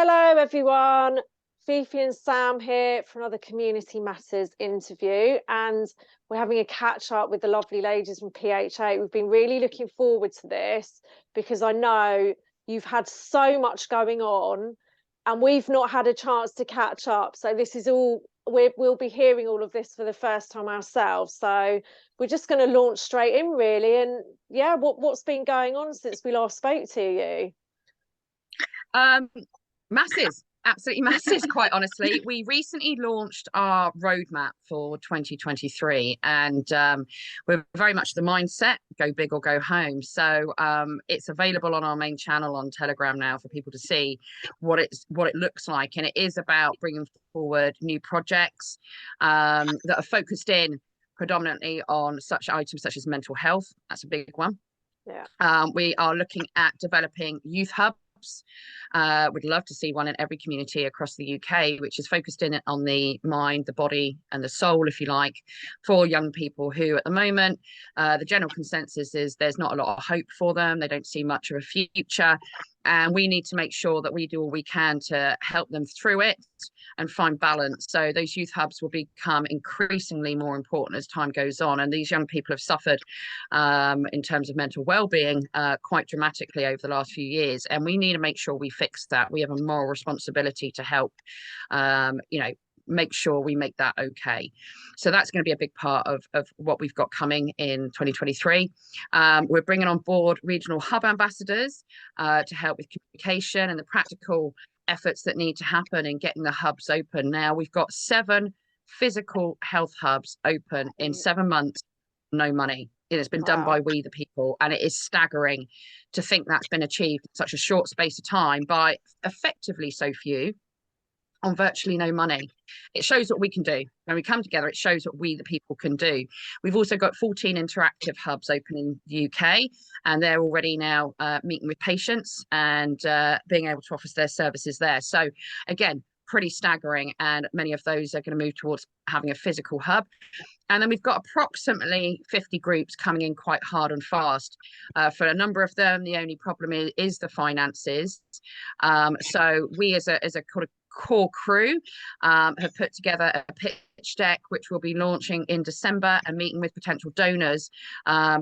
Hello everyone, Fifi and Sam here for another Community Matters interview, and we're having a catch up with the lovely ladies from PHA. We've been really looking forward to this because I know you've had so much going on and we've not had a chance to catch up. So this is all, we'll be hearing all of this for the first time ourselves. So we're just going to launch straight in really. And yeah, what's been going on since we last spoke to you? Masses, absolutely masses, quite honestly. We recently launched our roadmap for 2023, and we're very much the mindset, go big or go home. So it's available on our main channel on Telegram now for people to see what it looks like. And it is about bringing forward new projects that are focused in predominantly on such items such as mental health. That's a big one. Yeah. We are looking at developing youth hubs. Would love to see one in every community across the UK, which is focused in on the mind, the body, and the soul, if you like, for young people who, at the moment, the general consensus is there's not a lot of hope for them. They don't see much of a future. And we need to make sure that we do all we can to help them through it and find balance. So those youth hubs will become increasingly more important as time goes on. And these young people have suffered in terms of mental well-being quite dramatically over the last few years. And we need to make sure we fix that. We have a moral responsibility to help, make sure we make that okay. So that's going to be a big part of what we've got coming in 2023. We're bringing on board regional hub ambassadors to help with communication and the practical efforts that need to happen in getting the hubs open. Now we've got 7 physical health hubs open in 7 months, no money. It has been done by we the people, and it is staggering to think that's been achieved in such a short space of time by effectively so few on virtually no money. It shows what we can do. When we come together, it shows what we the people can do. We've also got 14 interactive hubs open in the UK, and they're already now meeting with patients and being able to offer their services there. So again, pretty staggering, and many of those are going to move towards having a physical hub. And then we've got approximately 50 groups coming in quite hard and fast. For a number of them, the only problem is the finances. So we as a kind of core crew have put together a pitch deck which we'll be launching in December and meeting with potential donors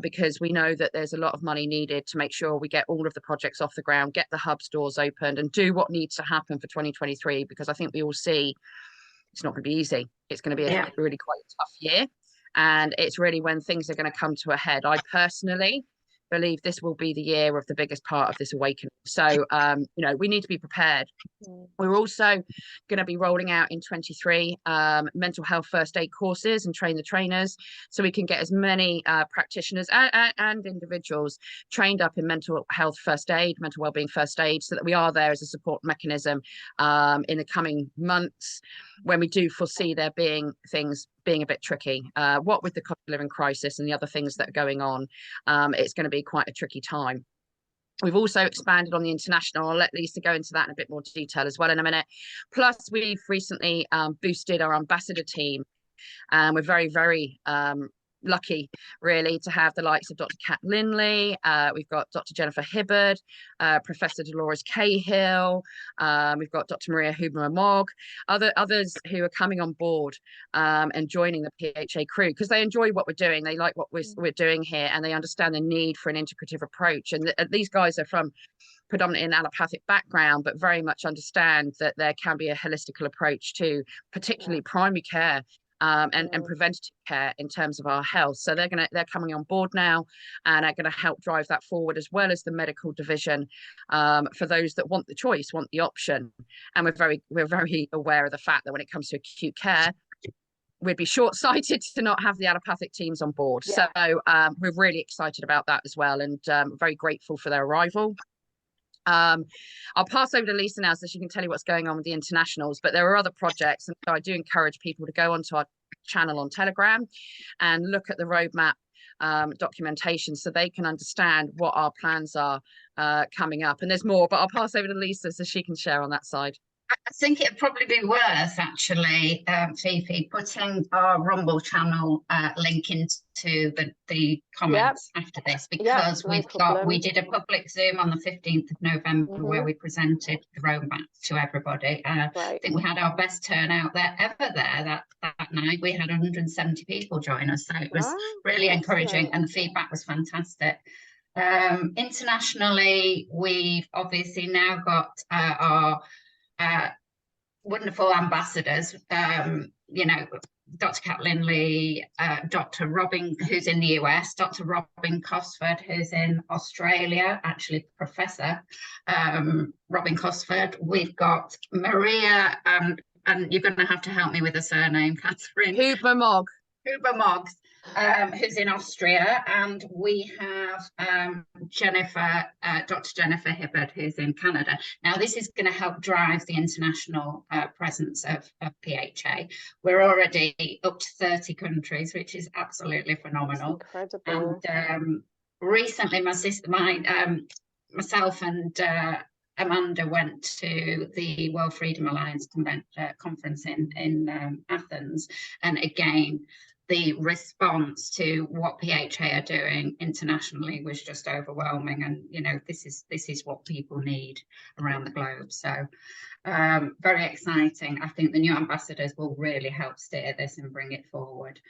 because we know that there's a lot of money needed to make sure we get all of the projects off the ground, get the hub stores opened, and do what needs to happen for 2023, because I think we all see it's not going to be easy. It's going to be a really quite a tough year, and it's really when things are going to come to a head. I believe this will be the year of the biggest part of this awakening. So, we need to be prepared. We're also going to be rolling out in 23 mental health first aid courses and train the trainers, so we can get as many practitioners and individuals trained up in mental health first aid, mental wellbeing first aid, so that we are there as a support mechanism in the coming months when we do foresee there being things being a bit tricky. What with the cost of living crisis and the other things that are going on, it's going to be quite a tricky time. We've also expanded on the international. I'll let Lisa go into that in a bit more detail as well in a minute. Plus, we've recently boosted our ambassador team, and we're very, very lucky really to have the likes of Dr. Kat Linley, we've got Dr. Jennifer Hibbard, Professor Dolores Cahill, we've got Dr. Maria Huber-Mogg, others who are coming on board and joining the PHA crew because they enjoy what we're doing, they like what we're doing here, and they understand the need for an integrative approach. And these guys are from predominantly an allopathic background, but very much understand that there can be a holistical approach to particularly primary care and preventative care in terms of our health. So they're coming on board now and are going to help drive that forward, as well as the medical division for those that want the choice, want the option. And we're very aware of the fact that when it comes to acute care, we'd be short-sighted to not have the allopathic teams on board. So we're really excited about that as well, and very grateful for their arrival. I'll pass over to Lisa now so she can tell you what's going on with the internationals, but there are other projects, and so I do encourage people to go onto our channel on Telegram and look at the roadmap documentation so they can understand what our plans are coming up. And there's more, but I'll pass over to Lisa so she can share on that side. I think it'd probably be worth actually, Fifi, putting our Rumble channel link into the Yep, comments after this, yep, because no we problem. did a public Zoom on the 15th of November where Hmm. we presented the roadmap to everybody. I Great. think we had our best turnout there ever there that night. We had 170 people join us, so it was Ah, really encouraging, excellent. and the feedback was fantastic. Internationally, we've obviously now got our wonderful ambassadors, you know, Dr. Kathleen Lee, Dr. Robin, who's in the US, Dr. Robin Cosford, who's in Australia, actually Professor Robin Cosford. We've got Maria, and you're going to have to help me with the surname, Catherine. Huber Mog. Huber Moggs, who's in Austria, and we have Jennifer, Dr. Jennifer Hibbard, who's in Canada. Now, this is going to help drive the international presence of PHA. We're already up to 30 countries, which is absolutely phenomenal. That's incredible. And recently, myself and Amanda went to the World Freedom Alliance conference in Athens, and again, the response to what PHA are doing internationally was just overwhelming. And you know, this is what people need around the globe. So very exciting. I think the new ambassadors will really help steer this and bring it forward.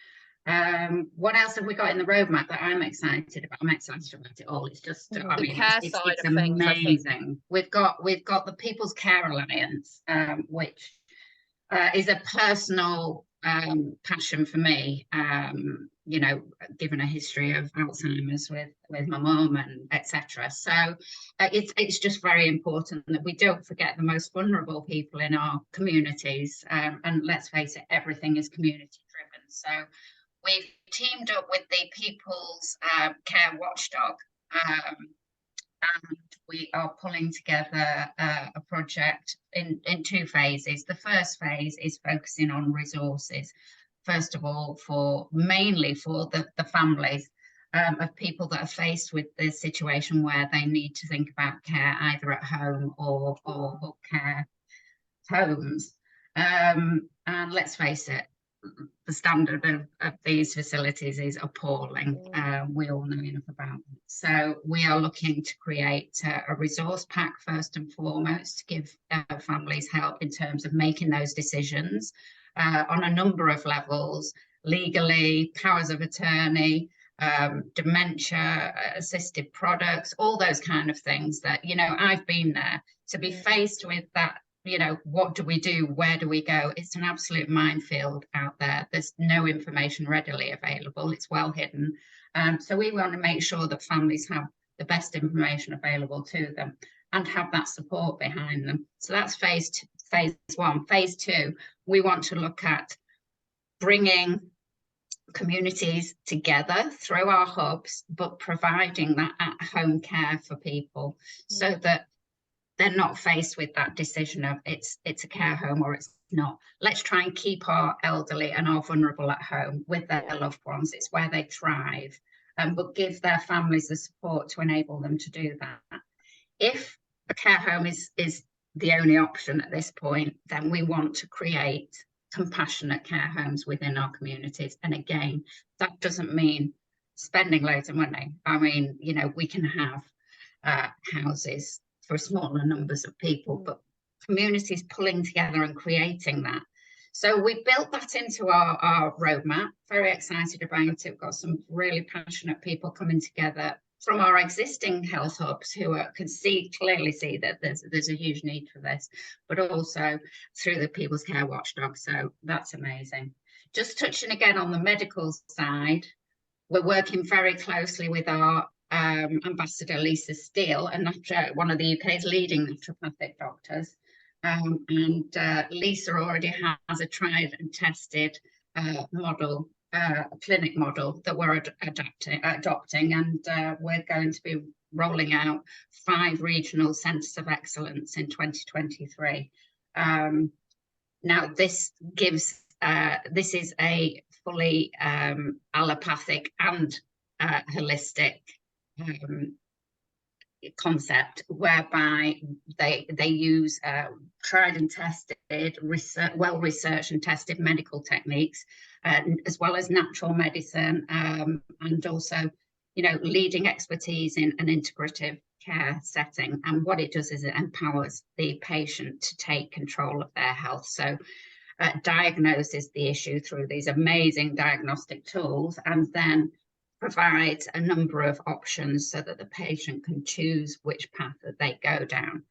What else have we got in the roadmap that I'm excited about? I'm excited about it all. It's just, I The mean, care it's side of things, I think. amazing. We've got the People's Care Alliance, which is a personal passion for me. You know, given a history of Alzheimer's with my mum and etc. So it's just very important that we don't forget the most vulnerable people in our communities. And let's face it, everything is community driven. So we've teamed up with the People's Care Watchdog, and we are pulling together a project in two phases. The first phase is focusing on resources, first of all, mainly for the families of people that are faced with the situation where they need to think about care either at home or care homes. And let's face it, the standard of these facilities is appalling. We all know enough about it. So we are looking to create a resource pack first and foremost to give families help in terms of making those decisions on a number of levels: legally, powers of attorney, dementia assisted products, all those kind of things that, you know, I've been there to be faced with that. You know, what do we do? Where do we go? It's an absolute minefield out there. There's no information readily available. It's well hidden. So we want to make sure that families have the best information available to them and have that support behind them. So that's phase one. Phase two, we want to look at bringing communities together through our hubs, but providing that at-home care for people so that they're not faced with that decision of it's a care home or it's not. Let's try and keep our elderly and our vulnerable at home with their loved ones. It's where they thrive, but give their families the support to enable them to do that. If a care home is the only option at this point, then we want to create compassionate care homes within our communities. And again, that doesn't mean spending loads of money. I mean, you know, we can have houses for smaller numbers of people, but communities pulling together and creating that. So we built that into our roadmap. Very excited about it. We've got some really passionate people coming together from our existing health hubs who can clearly see that there's a huge need for this, but also through the People's Care Watchdog. So that's amazing. Just touching again on the medical side, we're working very closely with our Ambassador Lisa Steele, and one of the UK's leading naturopathic doctors. And Lisa already has a tried and tested model, clinic model that we're adopting, and we're going to be rolling out 5 regional centres of excellence in 2023. Now, this is a fully allopathic and holistic concept whereby they use tried and tested, well-researched and tested medical techniques, as well as natural medicine, and also, you know, leading expertise in an integrative care setting. And what it does is it empowers the patient to take control of their health. So diagnoses the issue through these amazing diagnostic tools, and then provides a number of options so that the patient can choose which path that they go down.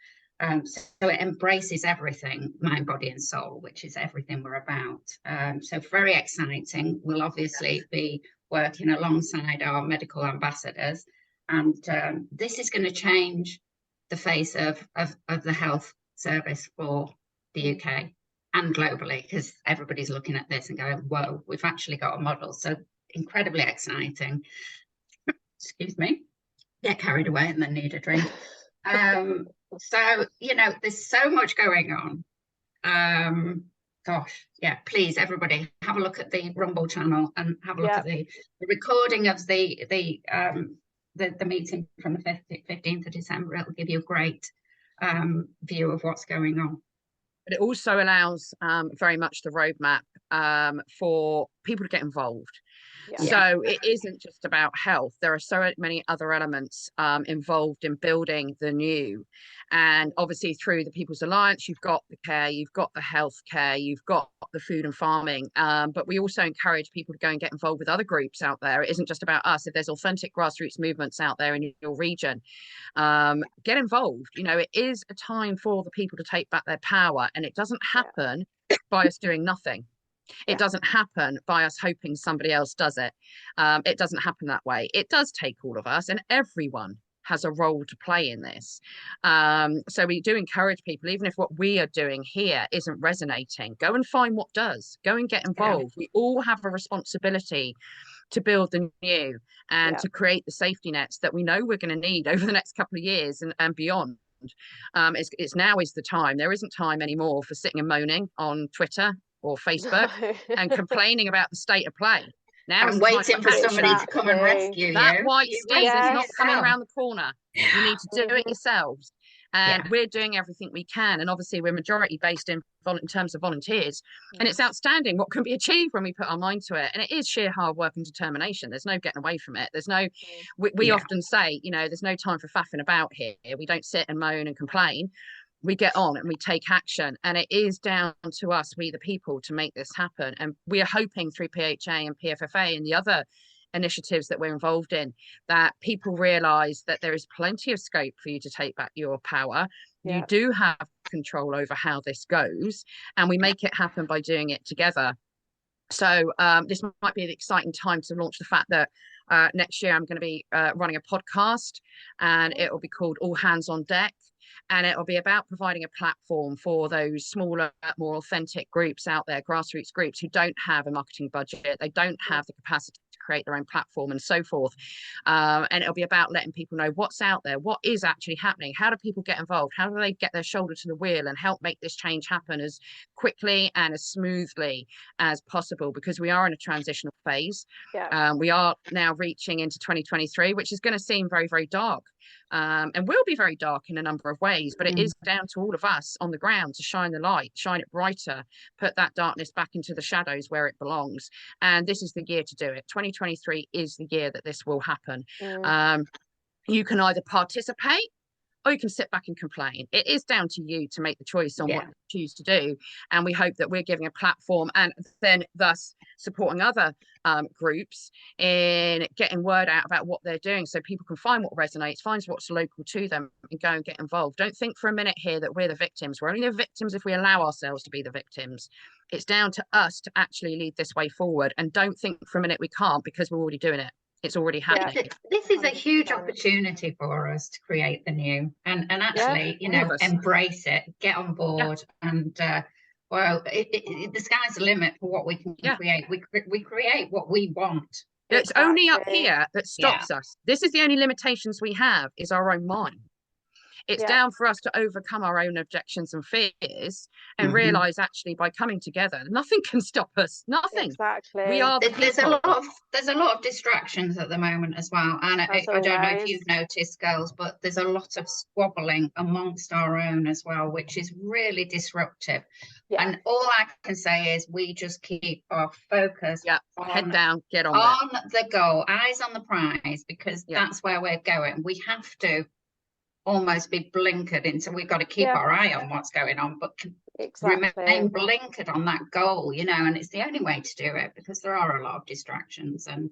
So it embraces everything, mind, body and soul, which is everything we're about. So very exciting. We'll obviously be working alongside our medical ambassadors, and this is going to change the face of the health service for the UK and globally, because everybody's looking at this and going, whoa, we've actually got a model. So incredibly exciting. Excuse me, get carried away and then need a drink. So, you know, there's so much going on. Gosh, yeah, please, everybody, have a look at the Rumble channel and have a look at the recording of the meeting from the 15th of December. It'll give you a great view of what's going on. But it also allows very much the roadmap for people to get involved. So it isn't just about health. There are so many other elements involved in building the new. And obviously through the People's Alliance, you've got the care, you've got the healthcare, you've got the food and farming. But we also encourage people to go and get involved with other groups out there. It isn't just about us. If there's authentic grassroots movements out there in your region, get involved. You know, it is a time for the people to take back their power, and it doesn't happen by us doing nothing. It doesn't happen by us hoping somebody else does it. It doesn't happen that way. It does take all of us, and everyone has a role to play in this. So we do encourage people, even if what we are doing here isn't resonating, go and find what does. Go and get involved. We all have a responsibility to build the new and to create the safety nets that we know we're going to need over the next couple of years and beyond. It's now is the time. There isn't time anymore for sitting and moaning on Twitter or Facebook and complaining about the state of play. Now I'm waiting for somebody to come and rescue you. That white steed is not coming around the corner. You need to do it yourselves. And we're doing everything we can. And obviously we're majority based in terms of volunteers. And it's outstanding what can be achieved when we put our mind to it. And it is sheer hard work and determination. There's no getting away from it. There's no, we often say, you know, there's no time for faffing about here. We don't sit and moan and complain. We get on and we take action, and it is down to us, we the people, to make this happen. And we are hoping through PHA and PFFA and the other initiatives that we're involved in, that people realise that there is plenty of scope for you to take back your power. You do have control over how this goes, and we make it happen by doing it together. So this might be an exciting time to launch the fact that next year I'm going to be running a podcast, and it will be called All Hands on Deck. And it'll be about providing a platform for those smaller, more authentic groups out there, grassroots groups who don't have a marketing budget, they don't have the capacity to create their own platform and so forth. And it'll be about letting people know what's out there, what is actually happening, how do people get involved, how do they get their shoulder to the wheel and help make this change happen as quickly and as smoothly as possible, because we are in a transitional phase. We are now reaching into 2023, which is going to seem very, very dark. And will be very dark in a number of ways, but it is down to all of us on the ground to shine the light, shine it brighter, put that darkness back into the shadows where it belongs. And this is the year to do it. 2023 is the year that this will happen. You can either participate or you can sit back and complain. It is down to you to make the choice on what you choose to do. And we hope that we're giving a platform and then thus supporting other groups in getting word out about what they're doing, so people can find what resonates, find what's local to them and go and get involved. Don't think for a minute here that we're the victims. We're only the victims if we allow ourselves to be the victims. It's down to us to actually lead this way forward, and don't think for a minute we can't, because we're already doing it. It's already happening. This is a huge opportunity for us to create the new and actually, you know, embrace it, get on board, and well, the sky's the limit for what we can create. We create what we want. It's only up here that stops us. This is the only limitations we have, is our own mind. It's down for us to overcome our own objections and fears and realize actually by coming together, nothing can stop us. Nothing. Exactly. We are the people. There's a lot of distractions at the moment as well. And I don't know if you've noticed, girls, but there's a lot of squabbling amongst our own as well, which is really disruptive. Yeah. And all I can say is we just keep our focus head down, get on the goal, eyes on the prize, because that's where we're going. We have to almost be blinkered into, we've got to keep our eye on what's going on, but remain blinkered on that goal, you know, and it's the only way to do it, because there are a lot of distractions and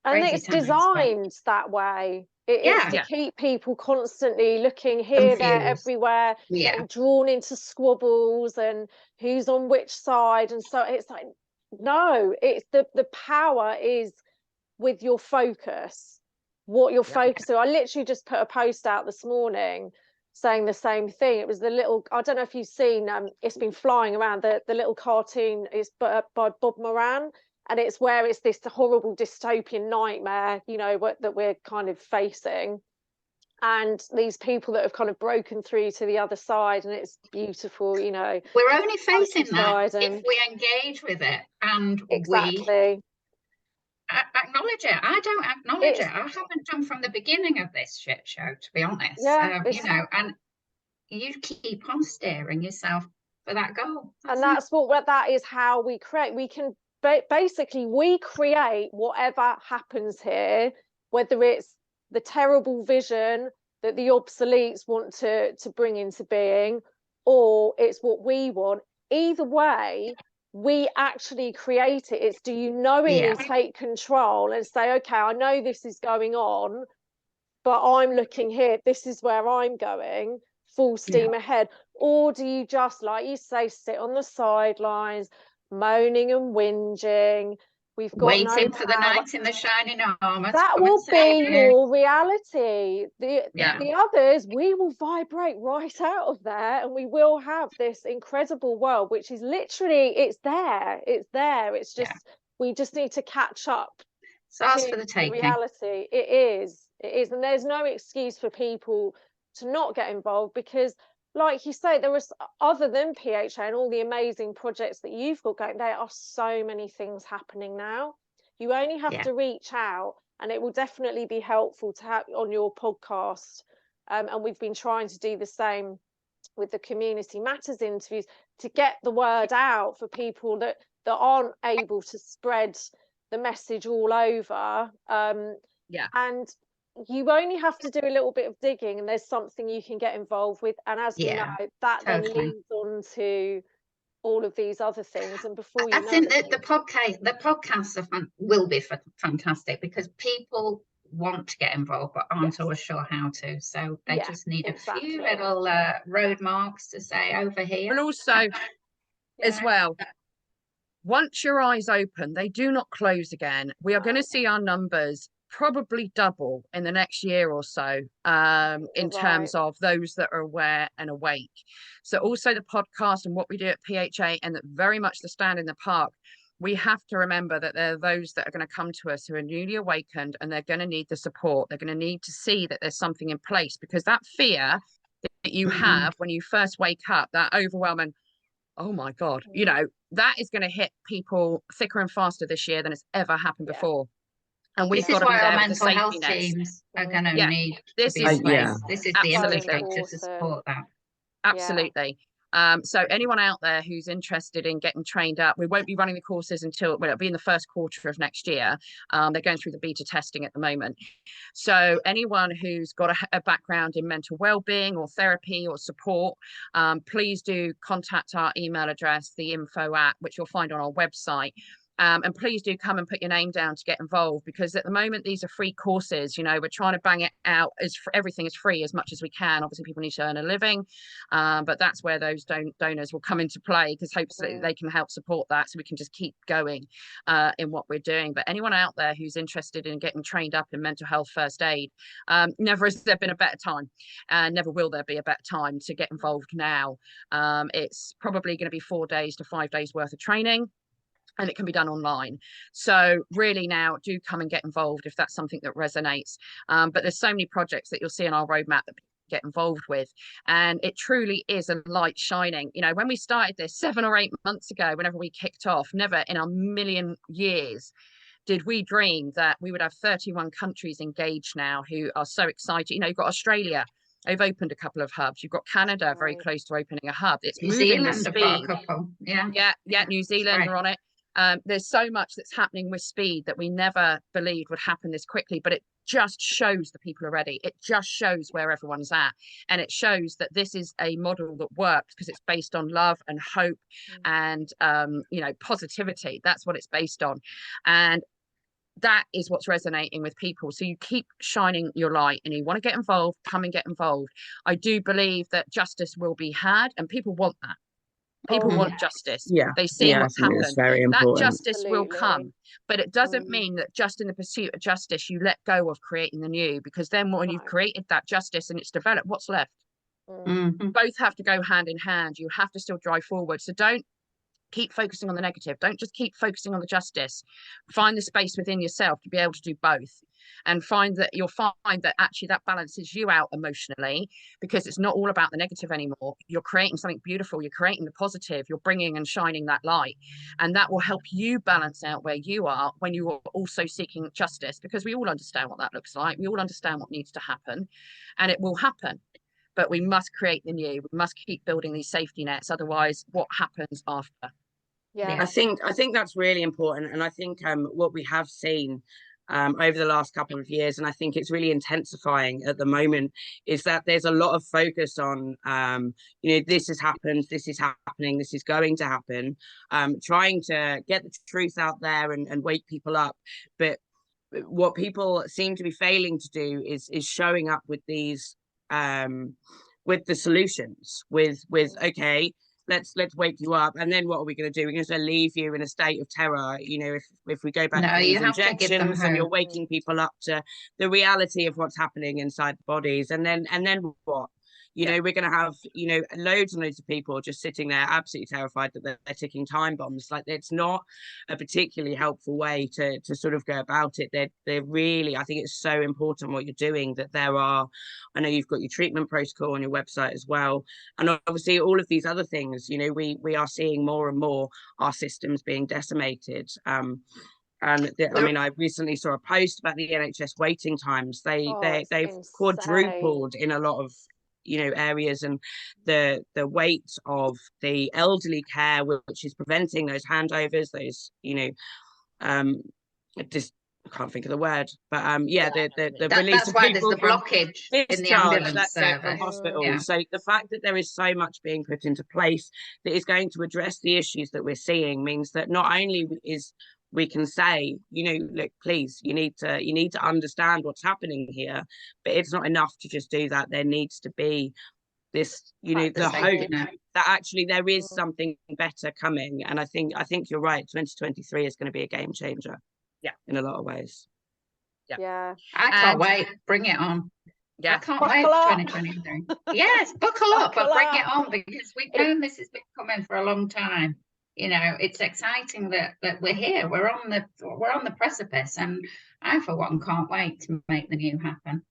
it's designed that way. It is to keep people constantly looking here, confused, there, everywhere, getting drawn into squabbles and who's on which side, and so it's like, no, it's the power is with your focus, what you're focusing on. I literally just put a post out this morning saying the same thing. It was the little, I don't know if you've seen, it's been flying around, the little cartoon is by Bob Moran, and it's where it's this horrible dystopian nightmare, you know, that we're kind of facing, and these people that have kind of broken through to the other side, and it's beautiful, you know. We're only facing that if we engage with it and we acknowledge it. I don't acknowledge it. I haven't done from the beginning of this shit show, to be honest. You know, and you keep on steering yourself for that goal. That's what that is, how we create. We can basically we create whatever happens here, whether it's the terrible vision that the obsoletes want to bring into being, or it's what we want. Either way, we actually create it. It's, do you knowingly take control and say, okay, I know this is going on, but I'm looking here, this is where I'm going, full steam ahead? Or do you just, like you say, sit on the sidelines, moaning and whinging? We've got waiting for the knight in the shining armor. That will be your reality. The others, we will vibrate right out of there, and we will have this incredible world, which is literally, it's there. It's just we just need to catch up. It's ours for the taking. Reality. It is, and there's no excuse for people to not get involved, because, like you say, there was, other than PHA and all the amazing projects that you've got going, there are so many things happening now. You only have to reach out, and it will definitely be helpful to have on your podcast. And we've been trying to do the same with the Community Matters interviews, to get the word out for people that aren't able to spread the message all over. And you only have to do a little bit of digging, and there's something you can get involved with. And as we know, that then leads on to all of these other things. And before you know, I think that the podcasts will be fantastic, because people want to get involved but aren't always sure how to. So they just need a few little road marks to say, over here. And also, as well, once your eyes open, they do not close again. We are going to see our numbers probably double in the next year or so, in terms of those that are aware and awake. So also the podcast and what we do at PHA, and very much the stand in the park, we have to remember that there are those that are going to come to us who are newly awakened, and they're going to need the support. They're going to need to see that there's something in place, because that fear that you have when you first wake up, that overwhelming, oh my God, you know, that is going to hit people thicker and faster this year than it's ever happened before. And we've got to be there with the safety nets. Teams are going to need this to be in place. This is the infrastructure to support that. Absolutely. So anyone out there who's interested in getting trained up, we won't be running the courses until, well, it'll be in the first quarter of next year. They're going through the beta testing at the moment. So anyone who's got a background in mental well-being or therapy or support, please do contact our email address, the info at, which you'll find on our website. And please do come and put your name down to get involved, because at the moment these are free courses. You know, we're trying to bang it out as everything is free as much as we can. Obviously people need to earn a living, but that's where those donors will come into play, because hopefully they can help support that, so we can just keep going in what we're doing. But anyone out there who's interested in getting trained up in mental health first aid, never has there been a better time, and never will there be a better time to get involved now. It's probably going to be 4 days to 5 days worth of training, and it can be done online. So really now, do come and get involved if that's something that resonates. But there's so many projects that you'll see on our roadmap that get involved with. And it truly is a light shining. You know, when we started this 7 or 8 months ago, whenever we kicked off, never in a million years did we dream that we would have 31 countries engaged now who are so excited. You know, you've got Australia, they've opened a couple of hubs. You've got Canada very close to opening a hub. It's New moving with Zealand have got a speed. couple. Yeah. New Zealand are on it. There's so much that's happening with speed that we never believed would happen this quickly, but it just shows the people are ready. It just shows where everyone's at. And it shows that this is a model that works because it's based on love and hope and, you know, positivity. That's what it's based on. And that is what's resonating with people. So you keep shining your light, and you want to get involved, come and get involved. I do believe that justice will be had, and people want that. People want justice. Yeah. They see what's happened. It's very important. That justice will come, but it doesn't mean that just in the pursuit of justice you let go of creating the new, because then when you've created that justice and it's developed, what's left? Both have to go hand in hand. You have to still drive forward. So don't keep focusing on the negative. Don't just keep focusing on the justice. Find the space within yourself to be able to do both, and find that you'll find that actually that balances you out emotionally, because it's not all about the negative anymore. You're creating something beautiful. You're creating the positive. You're bringing and shining that light, and that will help you balance out where you are when you are also seeking justice, because we all understand what that looks like. We all understand what needs to happen, and it will happen. But we must create the new. We must keep building these safety nets. Otherwise, what happens after? Yeah, I think that's really important. And I think what we have seen over the last couple of years, and I think it's really intensifying at the moment, is that there's a lot of focus on, you know, this has happened, this is happening, this is going to happen, trying to get the truth out there and wake people up. But what people seem to be failing to do is showing up with these with the solutions, with okay, let's wake you up, and then what are we going to do? We're going to leave you in a state of terror. You know, if we go back to these injections, and you're waking people up to the reality of what's happening inside the bodies, and then what? You know, we're going to have, you know, loads and loads of people just sitting there absolutely terrified that they're ticking time bombs. Like, it's not a particularly helpful way to sort of go about it. They're really, I think it's so important what you're doing, that there are, I know you've got your treatment protocol on your website as well. And obviously all of these other things, you know, we are seeing more and more our systems being decimated. I mean, I recently saw a post about the NHS waiting times. They've quadrupled in a lot of, you know, areas, and the weight of the elderly care, which is preventing those handovers, those, you know, just I can't think of the word, but the release that's of why people there's the blockage in the ambulance service from hospitals. So the fact that there is so much being put into place that is going to address the issues that we're seeing means that not only is we can say, you know, look, please, you need to understand what's happening here, but it's not enough to just do that. There needs to be this, you know, the hope that actually there is something better coming. And I think you're right. 2023 is going to be a game changer. Yeah, in a lot of ways. Yeah. I can't wait. Bring it on. Yeah, I can't wait for 2023. Yes, buckle up, but bring it on, because we've known this has been coming for a long time. You know, it's exciting that we're here. We're on the precipice, and I, for one, can't wait to make the new happen.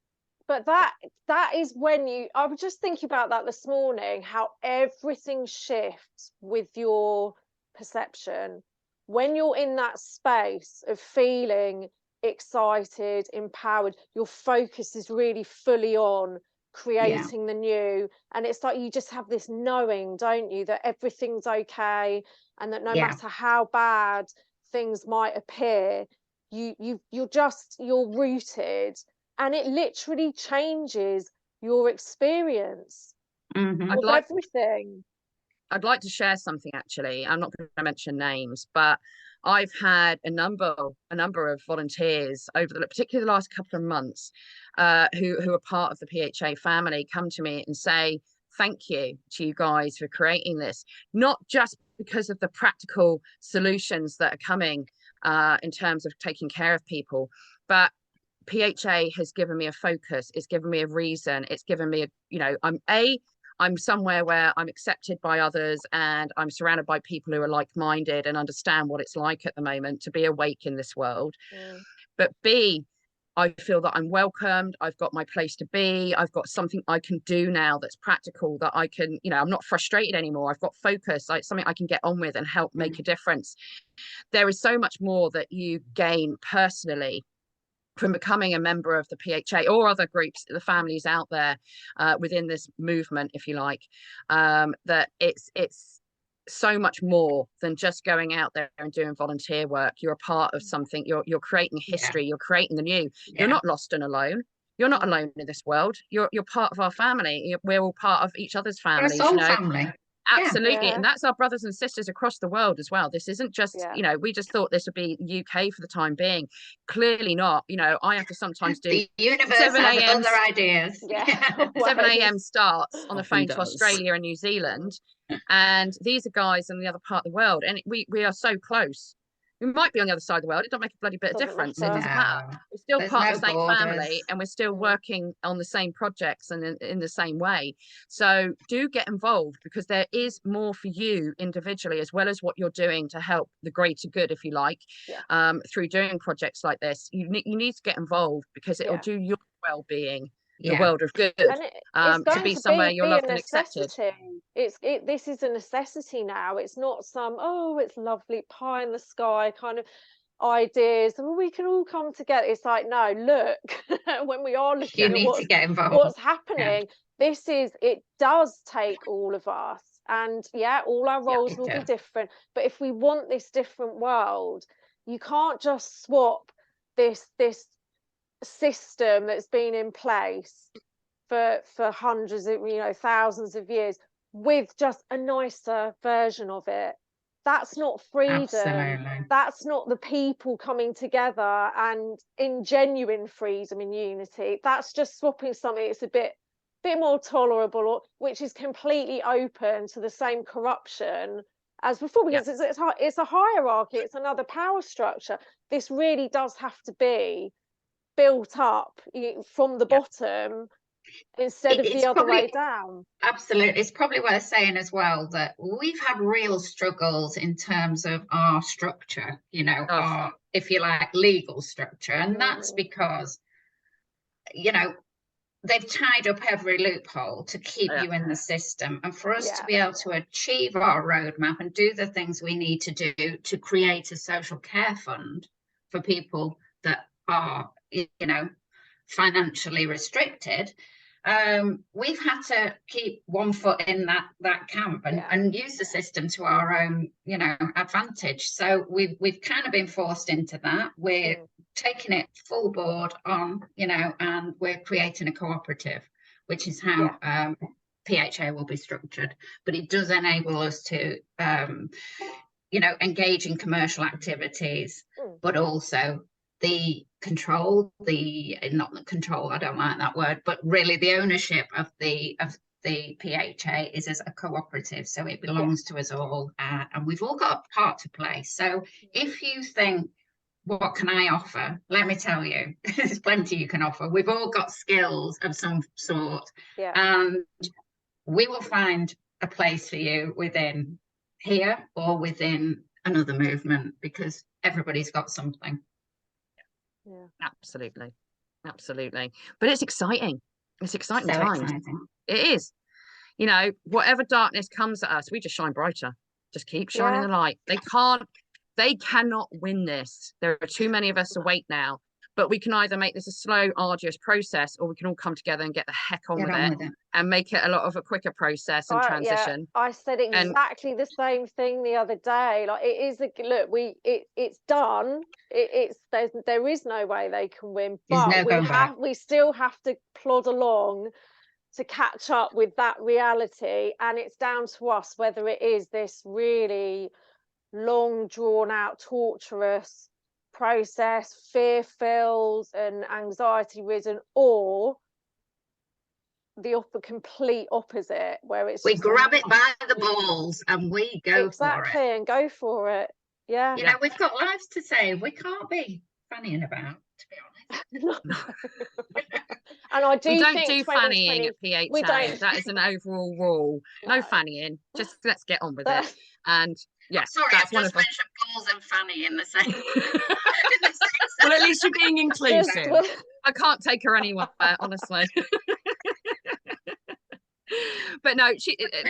But that is when I was just thinking about that this morning, how everything shifts with your perception when you're in that space of feeling excited, empowered. Your focus is really fully on creating the new, and it's like you just have this knowing, don't you, that everything's okay, and that no matter how bad things might appear, you're rooted, and it literally changes your experience of everything. I'd like to share something, actually. I'm not going to mention names, but I've had a number of volunteers over particularly the last couple of months who are part of the PHA family come to me and say, thank you to you guys for creating this, not just because of the practical solutions that are coming in terms of taking care of people, but PHA has given me a focus. It's given me a reason. It's given me I'm somewhere where I'm accepted by others, and I'm surrounded by people who are like-minded and understand what it's like at the moment to be awake in this world. But B, I feel that I'm welcomed. I've got my place to be. I've got something I can do now that's practical, that I can, you know, I'm not frustrated anymore. I've got focus, like something I can get on with and help make a difference. There is so much more that you gain personally from becoming a member of the PHA or other groups, the families out there within this movement, if you like, that it's so much more than just going out there and doing volunteer work. You're a part of something. You're creating history. You're creating the new. You're not lost and alone. You're not alone in this world. You're part of our family. We're all part of each other's families. We're a soul family. Absolutely. And that's our brothers and sisters across the world as well. This isn't just, you know, we just thought this would be UK for the time being. Clearly not. You know, I have to sometimes do the universe 7 has other ideas. 7 a.m. starts on the phone to Australia and New Zealand. And these are guys in the other part of the world. And we are so close. We might be on the other side of the world. It don't make a bloody bit of difference. It doesn't matter. We're still part of the same family, and we're still working on the same projects and in the same way. So do get involved, because there is more for you individually, as well as what you're doing to help the greater good, if you like, through doing projects like this. You need to get involved, because it will do your well-being, the world of good, to be somewhere you're loved and accepted. This is a necessity now. It's not some, oh, it's lovely pie in the sky kind of ideas, and we can all come together. It's like, no, look, when we are looking at what's happening, it does take all of us, and all our roles will be different. But if we want this different world, you can't just swap this system that's been in place for hundreds of, you know, thousands of years, with just a nicer version of it. That's not freedom. Absolutely. That's not the people coming together and in genuine freedom and unity. That's just swapping something that's a bit more tolerable, which is completely open to the same corruption as before, because it's a hierarchy, it's another power structure. This really does have to be built up from the bottom, instead of the other way down. Absolutely. It's probably worth saying as well that we've had real struggles in terms of our structure, you know, our, if you like, legal structure. And that's because, you know, they've tied up every loophole to keep you in the system. And for us to be able to achieve our roadmap and do the things we need to do to create a social care fund for people that are, you know, financially restricted, we've had to keep one foot in that camp and use the system to our own, you know, advantage. So we've kind of been forced into that. We're taking it full board on, you know, and we're creating a cooperative, which is how PHA will be structured. But it does enable us to you know, engage in commercial activities, but also the control, not the control, I don't like that word, but really the ownership of the PHA is as a cooperative, so it belongs to us all, and we've all got a part to play. So if you think, what can I offer? Let me tell you, there's plenty you can offer. We've all got skills of some sort, and we will find a place for you within here or within another movement, because everybody's got something. Absolutely. But it's exciting. It's exciting So times. exciting. It is. You know, whatever darkness comes at us, we just shine brighter. Just keep shining the light. They cannot win this. There are too many of us awake now. But we can either make this a slow, arduous process, or we can all come together and get the heck on with it and make it a lot of a quicker process and transition. I said exactly the same thing the other day. Like, it is it's done. There is no way they can win, but we still have to plod along to catch up with that reality, and it's down to us whether it is this really long, drawn out, torturous process, fear-filled and anxiety-ridden, or the complete opposite, where it's we grab it by the balls and we go for it. And go for it. You know, we've got lives to save. We can't be fannying about, to be honest. And I do we don't think do fannying at PHA. That is an overall rule. No fannying. Just let's get on with it. And Yeah, sorry, that's I've one just of us. mentioned balls and Fanny in the same. Well, at least you're being inclusive. I can't take her anywhere, honestly. But no,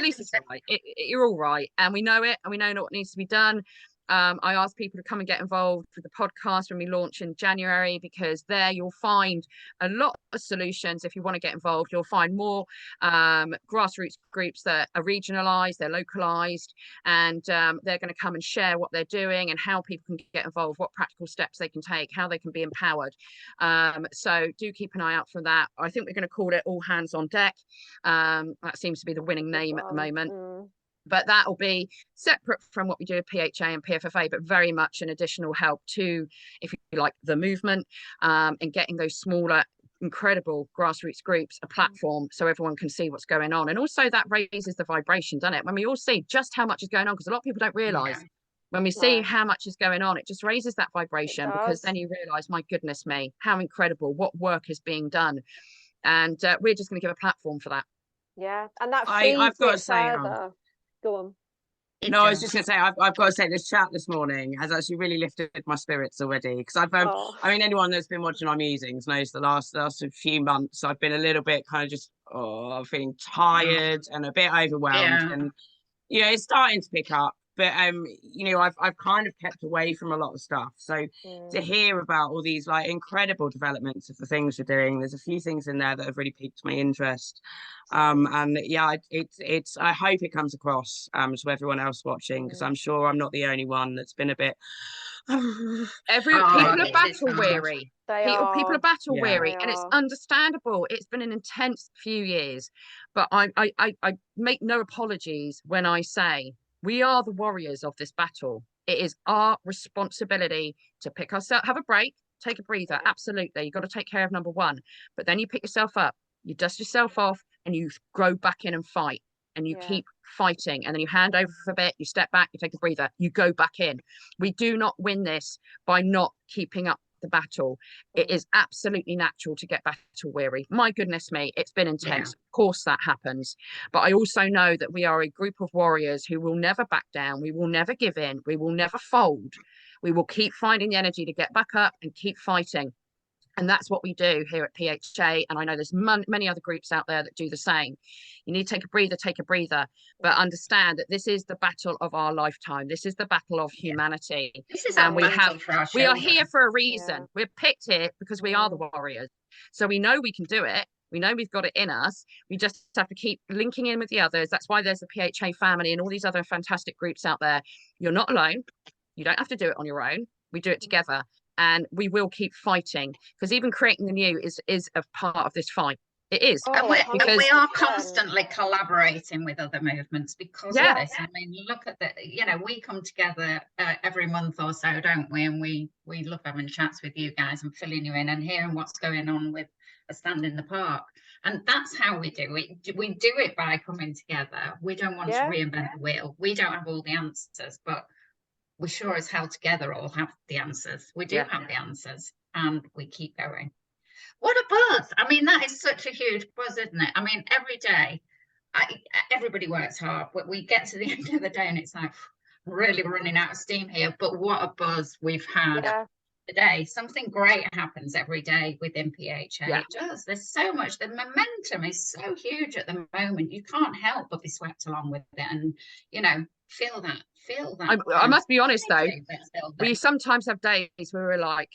Lisa's right. You're all right, and we know it, and we know what needs to be done. I ask people to come and get involved with the podcast when we launch in January, because there you'll find a lot of solutions. If you want to get involved, you'll find more grassroots groups that are regionalised, they're localised, and they're going to come and share what they're doing and how people can get involved, what practical steps they can take, how they can be empowered. So do keep an eye out for that. I think we're going to call it All Hands on Deck. That seems to be the winning name at the moment. But that will be separate from what we do with PHA and PFFA, but very much an additional help to, if you like, the movement, and getting those smaller, incredible grassroots groups a platform so everyone can see what's going on. And also that raises the vibration, doesn't it? When we all see just how much is going on, because a lot of people don't realise. When we see how much is going on, it just raises that vibration, because then you realise, my goodness me, how incredible, what work is being done. And we're just going to give a platform for that. Yeah, and that feeds I've got it to say, further. Go on. No, I was just going to say, I've got to say, this chat this morning has actually really lifted my spirits already. Because I've, I mean, anyone that's been watching our musings knows the last few months I've been a little bit kind of just feeling tired and a bit overwhelmed, and you know, it's starting to pick up. But you know, I've kind of kept away from a lot of stuff. So to hear about all these like incredible developments of the things you're doing, there's a few things in there that have really piqued my interest. And yeah, it's I hope it comes across to everyone else watching, because I'm sure I'm not the only one that's been a bit people are battle weary. People are battle weary, and it's understandable. It's been an intense few years, but I make no apologies when I say we are the warriors of this battle. It is our responsibility to pick ourselves, have a break, take a breather. Absolutely, you've got to take care of number one, but then you pick yourself up, you dust yourself off, and you grow back in and fight, and you keep fighting, and then you hand over for a bit, you step back, you take a breather, you go back in. We do not win this by not keeping up the battle. It is absolutely natural to get battle weary. My goodness me, it's been intense. Of course that happens, but I also know that we are a group of warriors who will never back down. We will never give in. We will never fold. We will keep finding the energy to get back up and keep fighting. And that's what we do here at PHA. And I know there's many other groups out there that do the same. You need to take a breather, but understand that this is the battle of our lifetime. This is the battle of humanity. This is and we are here for a reason. We're picked here because we are the warriors. So we know we can do it. We know we've got it in us. We just have to keep linking in with the others. That's why there's the PHA family and all these other fantastic groups out there. You're not alone. You don't have to do it on your own. We do it together. And we will keep fighting, because even creating the new is a part of this fight. It is. And we are constantly collaborating with other movements because of this. I mean, look at the, you know, we come together every month or so, don't we? And we love having chats with you guys and filling you in and hearing what's going on with A Stand in the Park. And that's how we do it. We do it by coming together. We don't want to reinvent the wheel. We don't have all the answers, but we sure as hell together all have the answers. We do have the answers, and we keep going. What a buzz. I mean, that is such a huge buzz, isn't it? I mean, every day, everybody works hard, but we get to the end of the day and it's like, really running out of steam here. But what a buzz we've had today. Something great happens every day within PHA. It does. There's so much. The momentum is so huge at the moment. You can't help but be swept along with it and, you know, feel that. I must be honest though, we sometimes have days where we're like,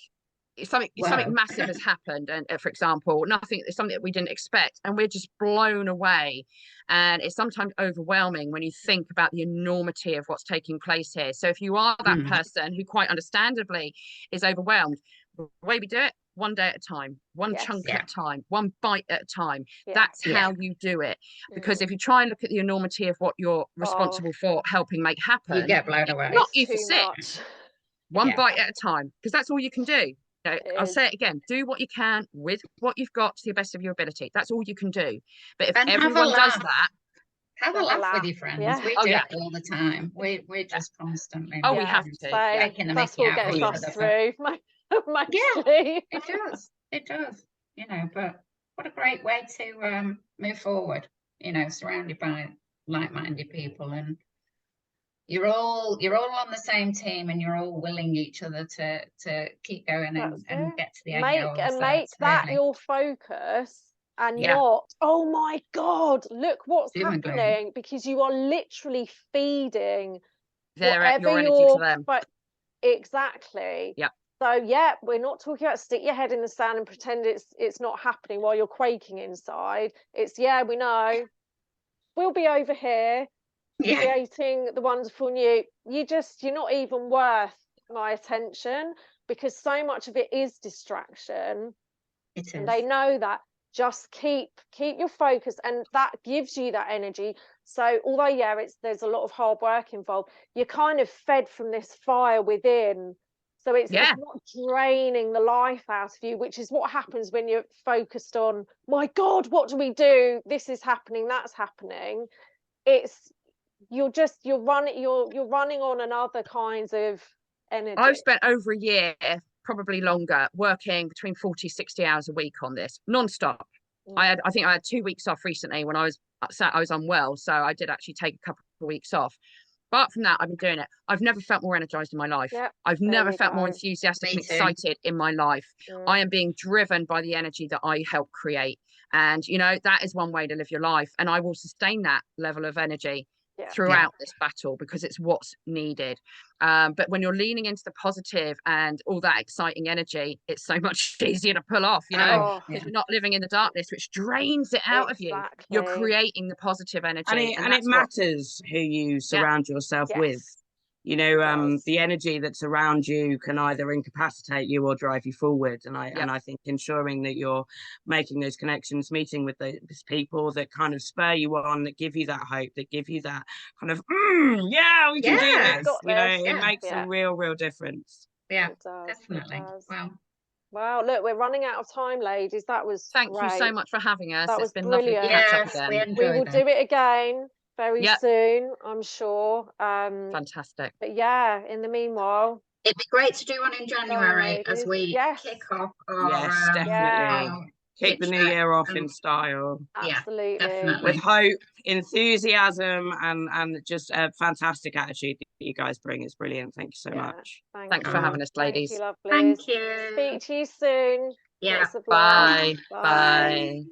something massive has happened, and for example, something that we didn't expect, and we're just blown away. And it's sometimes overwhelming when you think about the enormity of what's taking place here. So if you are that person who quite understandably is overwhelmed, the way we do it, one day at a time, one chunk at a time, one bite at a time. That's how you do it. Because if you try and look at the enormity of what you're responsible for helping make happen, you get blown away. Not you for six. One bite at a time, because that's all you can do. You know, I'll say it again, do what you can with what you've got to the best of your ability. That's all you can do. But if everyone does that, have a laugh with your friends. We do it all the time. We're just constantly. We have to. That's what gets us through. It does. You know, but what a great way to move forward. You know, surrounded by like-minded people, and you're all on the same team, and you're all willing each other to keep going and get to the end goal. Make that your focus, and not, oh my God, look what's happening, because you are literally feeding your energy to them. But exactly. Yeah. So yeah, we're not talking about stick your head in the sand and pretend it's not happening while you're quaking inside. It's we know we'll be over here creating the wonderful new. You're not even worth my attention, because so much of it is distraction. It is. And they know that. Just keep your focus, and that gives you that energy. So although there's a lot of hard work involved, you're kind of fed from this fire within. So it's not draining the life out of you, which is what happens when you're focused on, my God, what do we do? This is happening, that's happening. You're running on another kinds of energy. I've spent over a year, probably longer, working between 40, 60 hours a week on this, non-stop. I think I had 2 weeks off recently when I was unwell, so I did actually take a couple of weeks off. But from that, I've been doing it. I've never felt more energized in my life. I've never felt more enthusiastic and excited in my life. I am being driven by the energy that I help create. And, that is one way to live your life. And I will sustain that level of energy throughout this battle, because it's what's needed. But when you're leaning into the positive and all that exciting energy, it's so much easier to pull off, because you're not living in the darkness, which drains it out of you. You're creating the positive energy, and it matters who you surround yourself with. The energy that's around you can either incapacitate you or drive you forward. And I think ensuring that you're making those connections, meeting with those people that kind of spur you on, that give you that hope, that give you that kind of, we can do this. It makes a real difference. Yeah, definitely. Wow, look, we're running out of time, ladies. That was Thank you so much for having us. That was been brilliant. Lovely to catch up again. We will do it again very soon, I'm sure. Fantastic. But in the meanwhile, it'd be great to do one in January as we kick off our definitely. Kick the new year off in style. Absolutely. Definitely. With hope, enthusiasm, and just a fantastic attitude that you guys bring. It's brilliant. Thank you so much. Thanks for having us, ladies. Thank you, lovely. Thank you. Speak to you soon. Yeah. Bye. Bye.